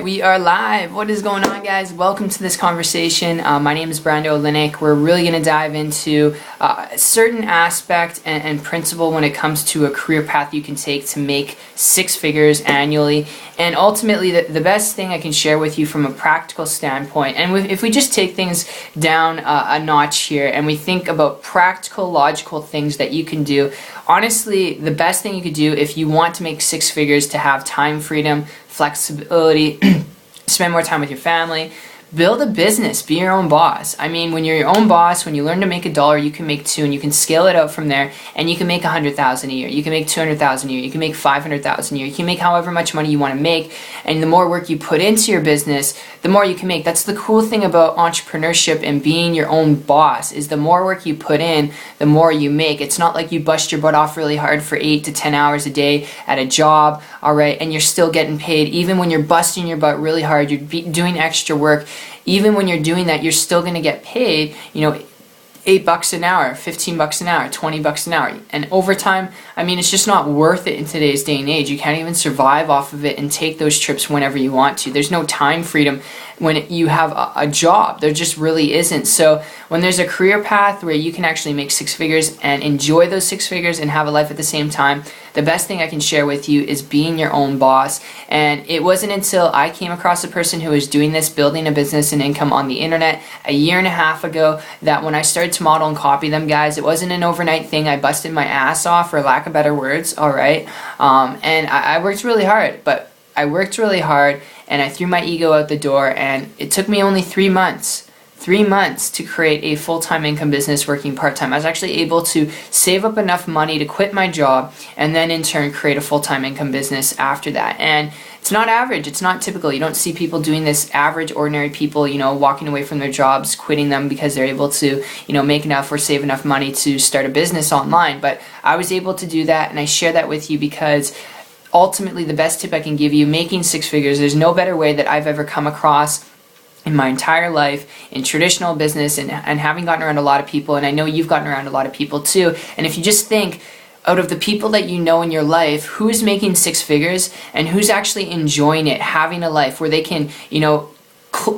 We are live. What is going on, guys? Welcome to this conversation. My name is Brando Linick. We're really going to dive into a certain aspect and principle when it comes to a career path you can take to make six figures annually. And ultimately, the best thing I can share with you from a practical standpoint, and if we just take things down a notch here and we think about practical, logical things that you can do, honestly, the best thing you could do if you want to make six figures to have time freedom, flexibility, spend more time with your family, build a business, be your own boss. I mean, when you're your own boss, when you learn to make $1, you can make $2, and you can scale it out from there, and you can make $100,000 a year, you can make $200,000 a year, you can make $500,000 a year, you can make however much money you want to make, and the more work you put into your business, the more you can make. That's the cool thing about entrepreneurship and being your own boss, is the more work you put in, the more you make. It's not like you bust your butt off really hard for 8 to 10 hours a day at a job, alright, and you're still getting paid. Even when you're busting your butt really hard, you're doing extra work, even when you're doing that, you're still going to get paid, $8 an hour, $15 an hour, $20 an hour. And overtime, I mean, it's just not worth it in today's day and age. You can't even survive off of it and take those trips whenever you want to. There's no time freedom when you have a job. There just really isn't. So when there's a career path where you can actually make six figures and enjoy those six figures and have a life at the same time, the best thing I can share with you is being your own boss. And it wasn't until I came across a person who was doing this, building a business and income on the internet a year and a half ago, that when I started to model and copy them, guys, it wasn't an overnight thing. I busted my ass off, for lack of better words, alright? And I worked really hard, but I worked really hard and I threw my ego out the door, and it took me only 3 months. 3 months to create a full-time income business working part-time. I was actually able to save up enough money to quit my job and then in turn create a full-time income business after that. And it's not average, it's not typical. You don't see people doing this, average, ordinary people, walking away from their jobs, quitting them because they're able to, make enough or save enough money to start a business online. But I was able to do that, and I share that with you because ultimately the best tip I can give you, making six figures, there's no better way that I've ever come across in my entire life in traditional business and having gotten around a lot of people, and I know you've gotten around a lot of people too. And if you just think, out of the people that you know in your life, who's making six figures and who's actually enjoying it, having a life where they can,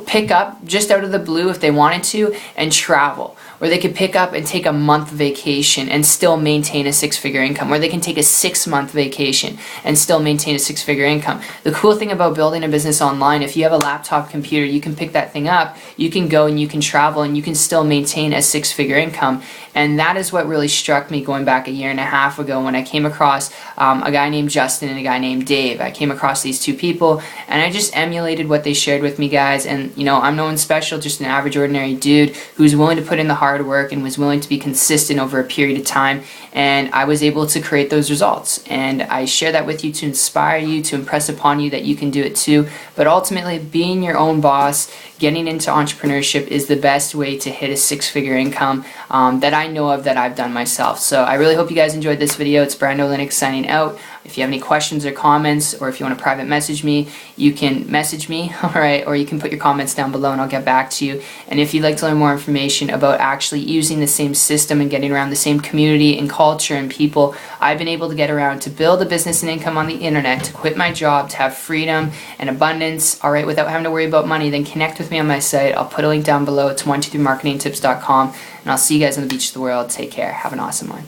pick up just out of the blue if they wanted to and travel, or they could pick up and take a month vacation and still maintain a six-figure income, or they can take a 6-month vacation and still maintain a six-figure income. The cool thing about building a business online, if you have a laptop computer, you can pick that thing up, you can go and you can travel and you can still maintain a six-figure income. And that is what really struck me going back a year and a half ago when I came across a guy named Justin and a guy named Dave. I came across these two people and I just emulated what they shared with me, guys. And I'm no one special, just an average ordinary dude who's willing to put in the hard work and was willing to be consistent over a period of time, and I was able to create those results. And I share that with you to inspire you, to impress upon you that you can do it too. But ultimately, being your own boss, getting into entrepreneurship is the best way to hit a six-figure income that I know of, that I've done myself. So I really hope you guys enjoyed this video. It's Brando Linick signing out. If you have any questions or comments, or if you want to private message me, you can message me, alright, or you can put your comments down below and I'll get back to you. And if you'd like to learn more information about actually using the same system and getting around the same community and culture and people I've been able to get around to build a business and income on the internet, to quit my job, to have freedom and abundance, alright, without having to worry about money, then connect with me on my site. I'll put a link down below. It's 123marketingtips.com, and I'll see you guys on the beach of the world. Take care. Have an awesome one.